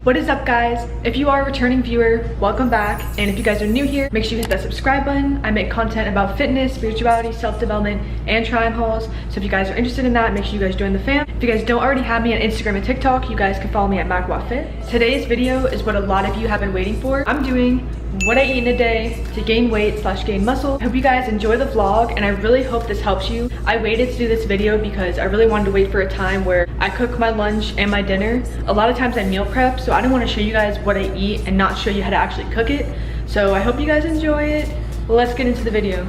What is up, guys? If you are a returning viewer, welcome back. And if you guys are new here, make sure you hit that subscribe button. I make content about fitness, spirituality, self-development, and try-on hauls. So if you guys are interested in that, make sure you guys join the fam. If you guys don't already have me on Instagram and TikTok, you guys can follow me at MacWattFit. Today's video is what a lot of you have been waiting for. I'm doing what I eat in a day to gain weight / gain muscle. I hope you guys enjoy the vlog, and I really hope this helps you. I waited to do this video because I really wanted to wait for a time where I cook my lunch and my dinner. A lot of times I meal prep, so I didn't want to show you guys what I eat and not show you how to actually cook it. So I hope you guys enjoy it. Well, let's get into the video.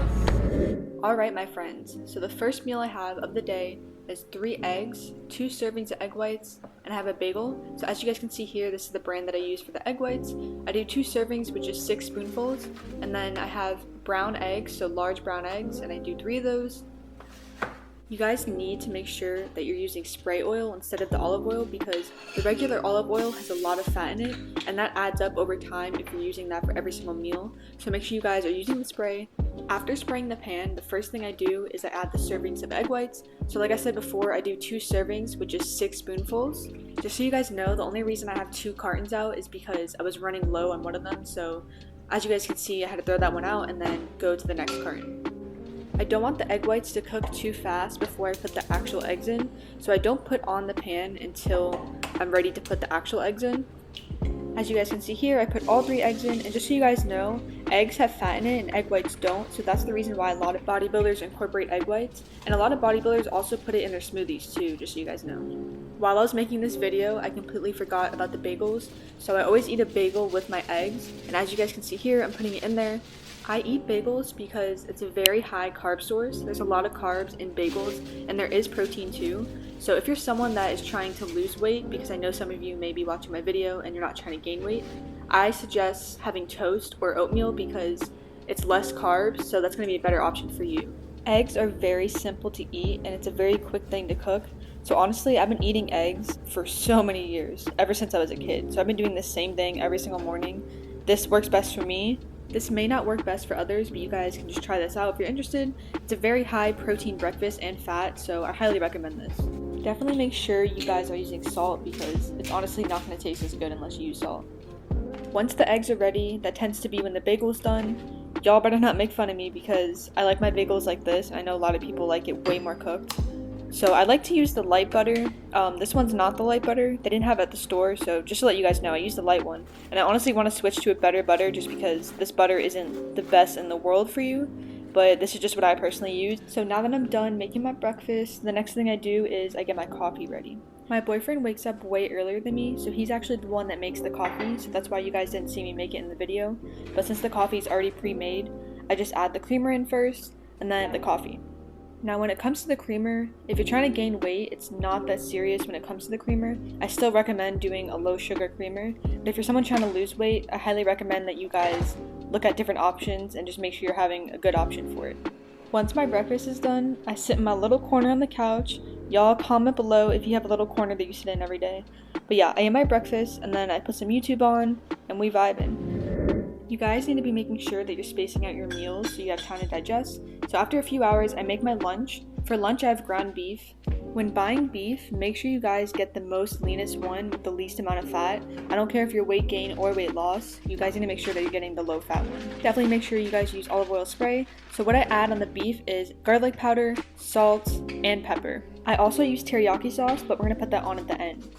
All right, my friends, so the first meal I have of the day is 3 eggs, 2 servings of egg whites, and I have a bagel. So as you guys can see here, this is the brand that I use for the egg whites. I do 2 servings, which is 6 spoonfuls, and then I have brown eggs, so large brown eggs, and I do 3 of those. You guys need to make sure that you're using spray oil instead of the olive oil, because the regular olive oil has a lot of fat in it, and that adds up over time if you're using that for every single meal. So make sure you guys are using the spray. After spraying the pan, the first thing I do is I add the servings of egg whites. So like I said before, I do 2 servings, which is 6 spoonfuls. Just so you guys know, the only reason I have 2 cartons out is because I was running low on one of them. So as you guys can see, I had to throw that one out and then go to the next carton. I don't want the egg whites to cook too fast before I put the actual eggs in, so I don't put on the pan until I'm ready to put the actual eggs in. As you guys can see here, I put all 3 eggs in, and just so you guys know, eggs have fat in it and egg whites don't, so that's the reason why a lot of bodybuilders incorporate egg whites, and a lot of bodybuilders also put it in their smoothies too, just so you guys know. While I was making this video, I completely forgot about the bagels, so I always eat a bagel with my eggs, and as you guys can see here, I'm putting it in there. I eat bagels because it's a very high carb source. There's a lot of carbs in bagels, and there is protein too. So if you're someone that is trying to lose weight, because I know some of you may be watching my video and you're not trying to gain weight, I suggest having toast or oatmeal because it's less carbs, so that's going to be a better option for you. Eggs are very simple to eat, and it's a very quick thing to cook. So honestly, I've been eating eggs for so many years, ever since I was a kid. So I've been doing the same thing every single morning. This works best for me. This may not work best for others, but you guys can just try this out if you're interested. It's a very high protein breakfast and fat, so I highly recommend this. Definitely make sure you guys are using salt because it's honestly not going to taste as good unless you use salt. Once the eggs are ready, that tends to be when the bagel's done. Y'all better not make fun of me because I like my bagels like this. I know a lot of people like it way more cooked. So I like to use the light butter. This one's not the light butter. They didn't have it at the store, so just to let you guys know, I use the light one. And I honestly want to switch to a better butter just because this butter isn't the best in the world for you. But this is just what I personally use. So now that I'm done making my breakfast, the next thing I do is I get my coffee ready. My boyfriend wakes up way earlier than me, so he's actually the one that makes the coffee, so that's why you guys didn't see me make it in the video. But since the coffee is already pre-made, I just add the creamer in first, and then the coffee. Now when it comes to the creamer, if you're trying to gain weight, it's not that serious when it comes to the creamer. I still recommend doing a low sugar creamer. But if you're someone trying to lose weight, I highly recommend that you guys look at different options and just make sure you're having a good option for it. Once my breakfast is done, I sit in my little corner on the couch. Y'all comment below if you have a little corner that you sit in every day. But yeah, I eat my breakfast and then I put some YouTube on and we vibin'. You guys need to be making sure that you're spacing out your meals so you have time to digest. So after a few hours, I make my lunch. For lunch, I have ground beef. When buying beef, make sure you guys get the most leanest one with the least amount of fat. I don't care if you're weight gain or weight loss. You guys need to make sure that you're getting the low fat one. Definitely make sure you guys use olive oil spray. So what I add on the beef is garlic powder, salt, and pepper. I also use teriyaki sauce, but we're going to put that on at the end.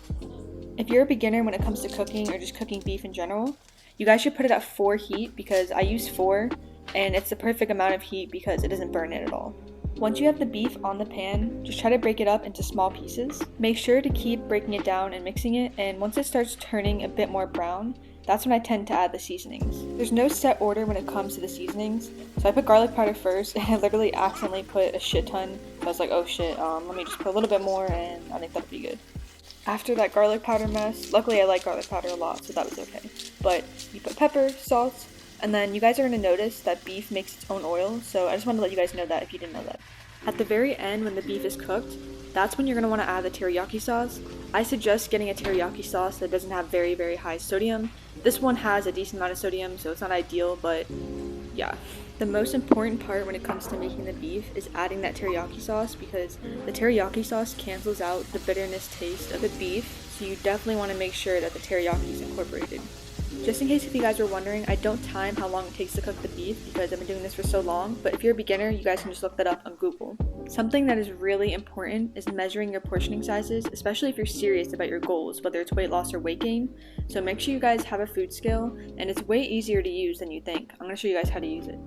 If you're a beginner when it comes to cooking or just cooking beef in general, you guys should put it at 4 heat because I use 4 and it's the perfect amount of heat because it doesn't burn it at all. Once you have the beef on the pan, just try to break it up into small pieces. Make sure to keep breaking it down and mixing it, and once it starts turning a bit more brown, that's when I tend to add the seasonings. There's no set order when it comes to the seasonings, so I put garlic powder first and I literally accidentally put a shit ton. So I was like, oh shit, let me just put a little bit more and I think that'll be good. After that garlic powder mess, luckily I like garlic powder a lot, so that was okay. But you put pepper, salt, and then you guys are going to notice that beef makes its own oil, so I just wanted to let you guys know that if you didn't know that. At the very end, when the beef is cooked, that's when you're going to want to add the teriyaki sauce. I suggest getting a teriyaki sauce that doesn't have very, very high sodium. This one has a decent amount of sodium, so it's not ideal, but yeah. The most important part when it comes to making the beef is adding that teriyaki sauce because the teriyaki sauce cancels out the bitterness taste of the beef. so you definitely want to make sure that the teriyaki is incorporated. Just in case if you guys were wondering, I don't time how long it takes to cook the beef because I've been doing this for so long, but if you're a beginner, you guys can just look that up on Google. Something that is really important is measuring your portioning sizes, especially if you're serious about your goals, whether it's weight loss or weight gain. So make sure you guys have a food scale, and it's way easier to use than you think. I'm going to show you guys how to use it.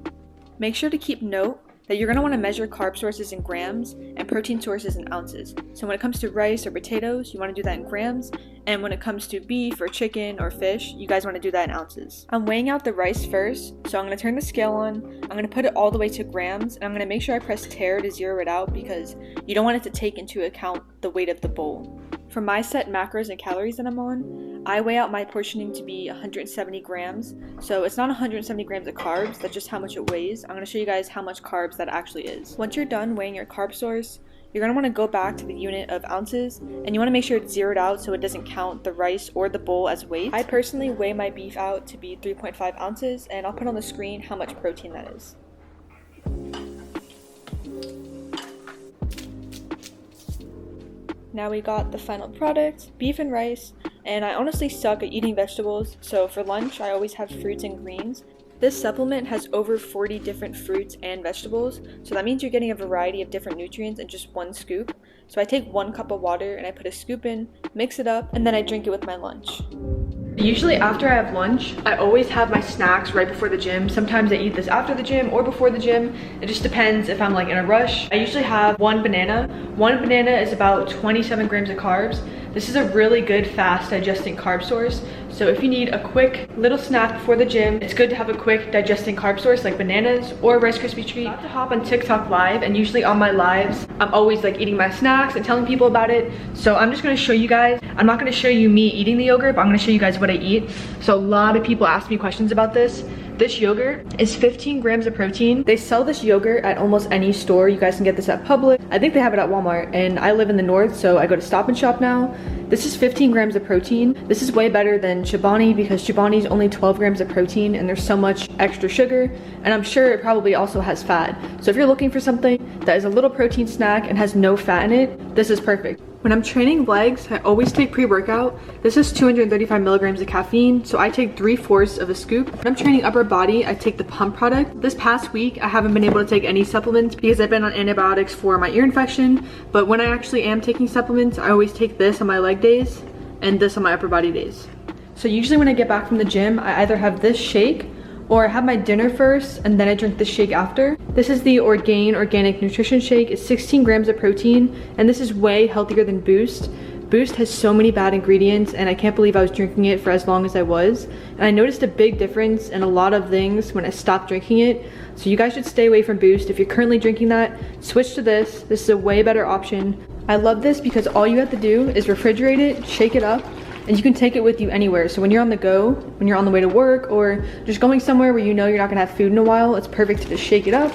Make sure to keep note that you're going to want to measure carb sources in grams and protein sources in ounces. So when it comes to rice or potatoes, you want to do that in grams, and when it comes to beef or chicken or fish, you guys want to do that in ounces. I'm weighing out the rice first, so I'm going to turn the scale on, I'm going to put it all the way to grams, and I'm going to make sure I press tare to zero it out because you don't want it to take into account the weight of the bowl. For my set macros and calories that I'm on, I weigh out my portioning to be 170 grams. So it's not 170 grams of carbs, that's just how much it weighs. I'm going to show you guys how much carbs that actually is. Once you're done weighing your carb source, you're going to want to go back to the unit of ounces, and you want to make sure it's zeroed out so it doesn't count the rice or the bowl as weight. I personally weigh my beef out to be 3.5 ounces, and I'll put on the screen how much protein that is. Now we got the final product, beef and rice, and I honestly suck at eating vegetables, so for lunch I always have fruits and greens. This supplement has over 40 different fruits and vegetables, so that means you're getting a variety of different nutrients in just one scoop. So I take 1 cup of water and I put a scoop in, mix it up, and then I drink it with my lunch. Usually after I have lunch, I always have my snacks right before the gym. Sometimes I eat this after the gym or before the gym. It just depends if I'm like in a rush. I usually have 1 banana. 1 banana is about 27 grams of carbs. This is a really good fast digesting carb source. So if you need a quick little snack before the gym, it's good to have a quick digesting carb source like bananas or a Rice Krispie treat. I have to hop on TikTok live, and usually on my lives, I'm always like eating my snacks and telling people about it. So I'm just gonna show you guys. I'm not gonna show you me eating the yogurt, but I'm gonna show you guys what I eat. So a lot of people ask me questions about this. This yogurt is 15 grams of protein. They sell this yogurt at almost any store. You guys can get this at Publix. I think they have it at Walmart, and I live in the north, so I go to Stop and Shop now. This is 15 grams of protein. This is way better than Chobani because Chobani is only 12 grams of protein and there's so much extra sugar, and I'm sure it probably also has fat. So if you're looking for something that is a little protein snack and has no fat in it, this is perfect. When I'm training legs, I always take pre-workout. This is 235 milligrams of caffeine, so I take 3/4 of a scoop. When I'm training upper body, I take the pump product. This past week, I haven't been able to take any supplements because I've been on antibiotics for my ear infection, but when I actually am taking supplements, I always take this on my leg days and this on my upper body days. So usually when I get back from the gym, I either have this shake or I have my dinner first and then I drink the shake after. This is the Orgain Organic Nutrition Shake. It's 16 grams of protein, and this is way healthier than Boost. Boost has so many bad ingredients, and I can't believe I was drinking it for as long as I was. And I noticed a big difference in a lot of things when I stopped drinking it. So you guys should stay away from Boost. If you're currently drinking that, switch to this. This is a way better option. I love this because all you have to do is refrigerate it, shake it up, and you can take it with you anywhere. So when you're on the go, when you're on the way to work, or just going somewhere where you know you're not gonna have food in a while, it's perfect to just shake it up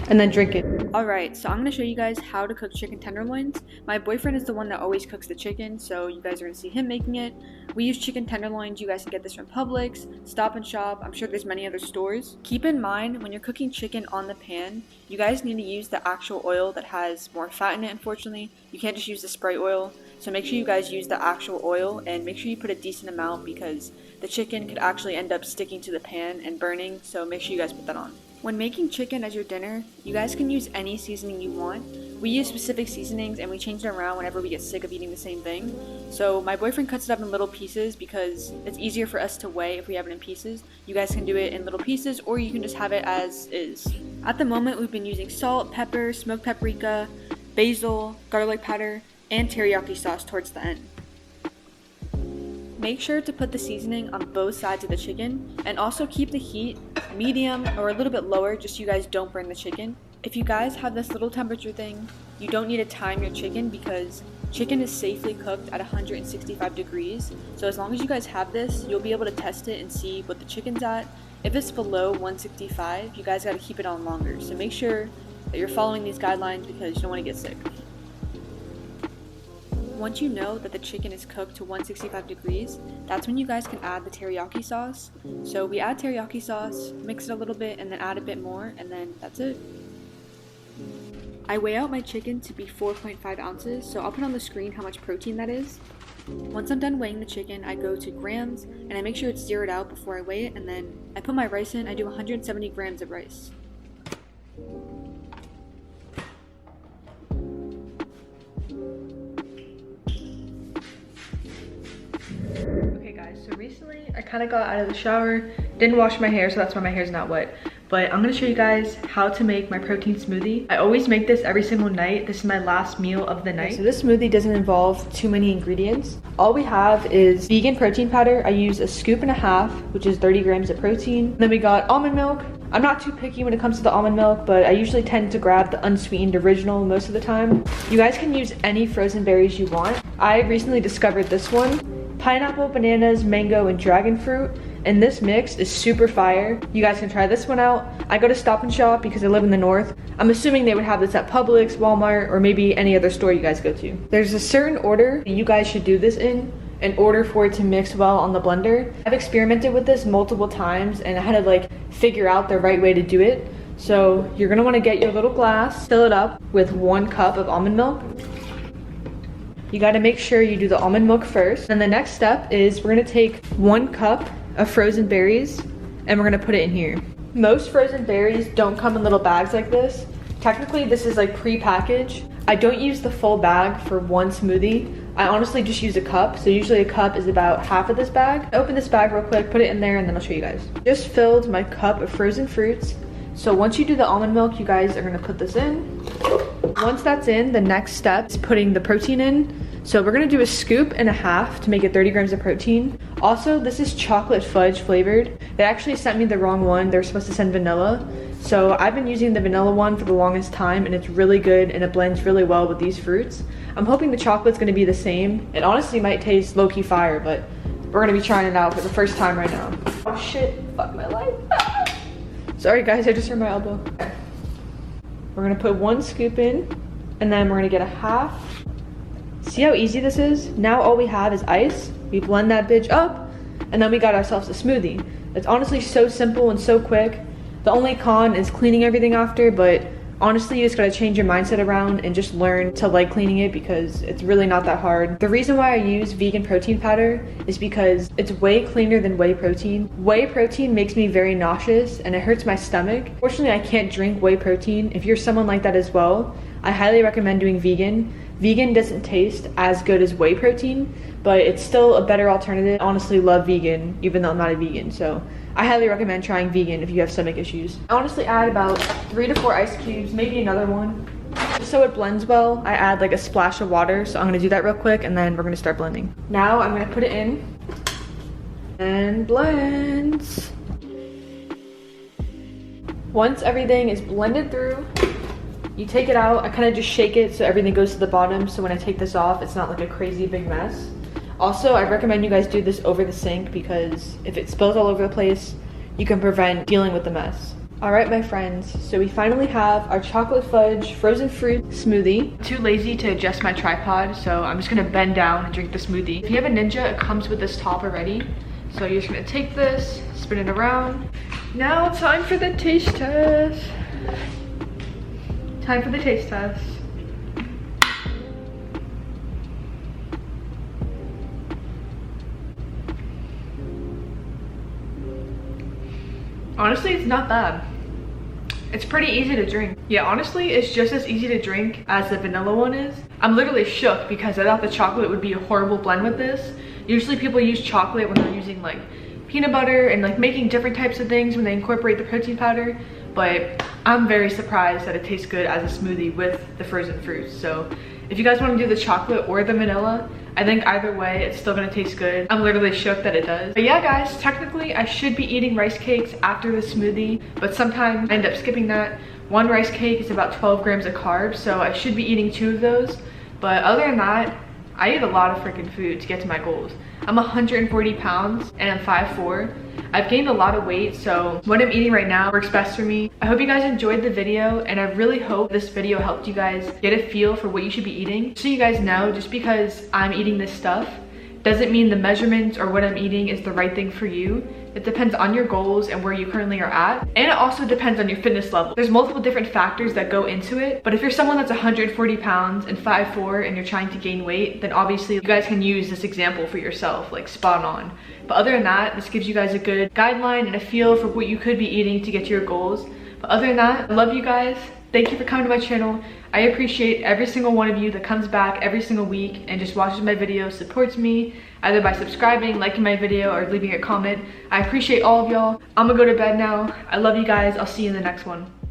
and then drink it. Alright, so I'm gonna show you guys how to cook chicken tenderloins. My boyfriend is the one that always cooks the chicken, so you guys are gonna see him making it. We use chicken tenderloins. You guys can get this from Publix, Stop and Shop. I'm sure there's many other stores. Keep in mind, when you're cooking chicken on the pan, you guys need to use the actual oil that has more fat in it, unfortunately. You can't just use the spray oil. So make sure you guys use the actual oil, and make sure you put a decent amount because the chicken could actually end up sticking to the pan and burning, so make sure you guys put that on. When making chicken as your dinner, you guys can use any seasoning you want. We use specific seasonings and we change them around whenever we get sick of eating the same thing. So my boyfriend cuts it up in little pieces because it's easier for us to weigh if we have it in pieces. You guys can do it in little pieces, or you can just have it as is. At the moment, we've been using salt, pepper, smoked paprika, basil, garlic powder, and teriyaki sauce towards the end. Make sure to put the seasoning on both sides of the chicken, and also keep the heat medium or a little bit lower just so you guys don't burn the chicken. If you guys have this little temperature thing, you don't need to time your chicken because chicken is safely cooked at 165 degrees. So as long as you guys have this, you'll be able to test it and see what the chicken's at. If it's below 165, you guys gotta keep it on longer. So make sure that you're following these guidelines because you don't wanna get sick. Once you know that the chicken is cooked to 165 degrees, that's when you guys can add the teriyaki sauce. So we add teriyaki sauce, mix it a little bit, and then add a bit more, and then that's it. I weigh out my chicken to be 4.5 ounces, so I'll put on the screen how much protein that is. Once I'm done weighing the chicken, I go to grams and I make sure it's zeroed out before I weigh it, and then I put my rice in. I do 170 grams of rice. Okay guys, so recently I kind of got out of the shower, didn't wash my hair, so that's why my hair's not wet. But I'm gonna show you guys how to make my protein smoothie. I always make this every single night. This is my last meal of the night. So this smoothie doesn't involve too many ingredients. All we have is vegan protein powder. I use a scoop and a half, which is 30 grams of protein. Then we got almond milk. I'm not too picky when it comes to the almond milk, but I usually tend to grab the unsweetened original most of the time. You guys can use any frozen berries you want. I recently discovered this one. Pineapple, bananas, mango, and dragon fruit. And this mix is super fire. You guys can try this one out. I go to Stop and Shop because I live in the north. I'm assuming they would have this at Publix, Walmart, or maybe any other store you guys go to. There's a certain order you guys should do this in order for it to mix well on the blender. I've experimented with this multiple times and I had to like figure out the right way to do it. So you're gonna wanna get your little glass, fill it up with 1 cup of almond milk. You gotta make sure you do the almond milk first. And the next step is we're gonna take 1 cup of frozen berries and we're gonna put it in here. Most frozen berries don't come in little bags like this. Technically this is like pre-packaged. I don't use the full bag for one smoothie. I honestly just use a cup. So usually a cup is about half of this bag. Open this bag real quick, put it in there, and then I'll show you guys. Just filled my cup of frozen fruits. So once you do the almond milk, you guys are gonna put this in. Once that's in, the next step is putting the protein in. So we're gonna do a scoop and a half to make it 30 grams of protein. Also, this is chocolate fudge flavored. They actually sent me the wrong one. They're supposed to send vanilla. So I've been using the vanilla one for the longest time and it's really good and it blends really well with these fruits. I'm hoping the chocolate's gonna be the same. It honestly might taste low-key fire, but we're gonna be trying it out for the first time right now. Oh shit, fuck my life. Sorry guys, I just hurt my elbow. Okay. We're gonna put 1 scoop in and then we're gonna get a half. See how easy this is? Now all we have is ice. We blend that bitch up and then we got ourselves a smoothie. It's honestly so simple and so quick. The only con is cleaning everything after, but honestly you just gotta change your mindset around and just learn to like cleaning it because it's really not that hard. The reason why I use vegan protein powder is because it's way cleaner than whey protein. Whey protein makes me very nauseous and it hurts my stomach. Fortunately, I can't drink whey protein. If you're someone like that as well, I highly recommend doing vegan. Vegan doesn't taste as good as whey protein, but it's still a better alternative. I honestly love vegan, even though I'm not a vegan, so I highly recommend trying vegan if you have stomach issues. I honestly add about 3 to 4 ice cubes, maybe another one. Just so it blends well, I add like a splash of water, so I'm gonna do that real quick and then we're gonna start blending. Now I'm gonna put it in and blend. Once everything is blended through, you take it out. I kind of just shake it so everything goes to the bottom, so when I take this off, it's not like a crazy big mess. Also, I recommend you guys do this over the sink because if it spills all over the place, you can prevent dealing with the mess. All right, my friends, so we finally have our chocolate fudge frozen fruit smoothie. Too lazy to adjust my tripod, so I'm just gonna bend down and drink the smoothie. If you have a Ninja, it comes with this top already. So you're just gonna take this, spin it around. Now time for the taste test. Time for the taste test. Honestly, it's not bad. It's pretty easy to drink. Yeah, honestly, it's just as easy to drink as the vanilla one is. I'm literally shook because I thought the chocolate would be a horrible blend with this. Usually people use chocolate when they're using like peanut butter and like making different types of things when they incorporate the protein powder. But I'm very surprised that it tastes good as a smoothie with the frozen fruits. So if you guys want to do the chocolate or the vanilla, I think either way, it's still gonna taste good. I'm literally shook that it does. But yeah, guys, technically I should be eating rice cakes after the smoothie, but sometimes I end up skipping that. 1 rice cake is about 12 grams of carbs, so I should be eating 2 of those. But other than that, I eat a lot of freaking food to get to my goals. I'm 140 pounds and I'm 5'4". I've gained a lot of weight, so what I'm eating right now works best for me. I hope you guys enjoyed the video, and I really hope this video helped you guys get a feel for what you should be eating. So you guys know, just because I'm eating this stuff doesn't mean the measurements or what I'm eating is the right thing for you. It depends on your goals and where you currently are at. And it also depends on your fitness level. There's multiple different factors that go into it. But if you're someone that's 140 pounds and 5'4" and you're trying to gain weight, then obviously you guys can use this example for yourself, like spot on. But other than that, this gives you guys a good guideline and a feel for what you could be eating to get to your goals. But other than that, I love you guys. Thank you for coming to my channel. I appreciate every single one of you that comes back every single week and just watches my videos, supports me, either by subscribing, liking my video, or leaving a comment. I appreciate all of y'all. I'm gonna go to bed now. I love you guys. I'll see you in the next one.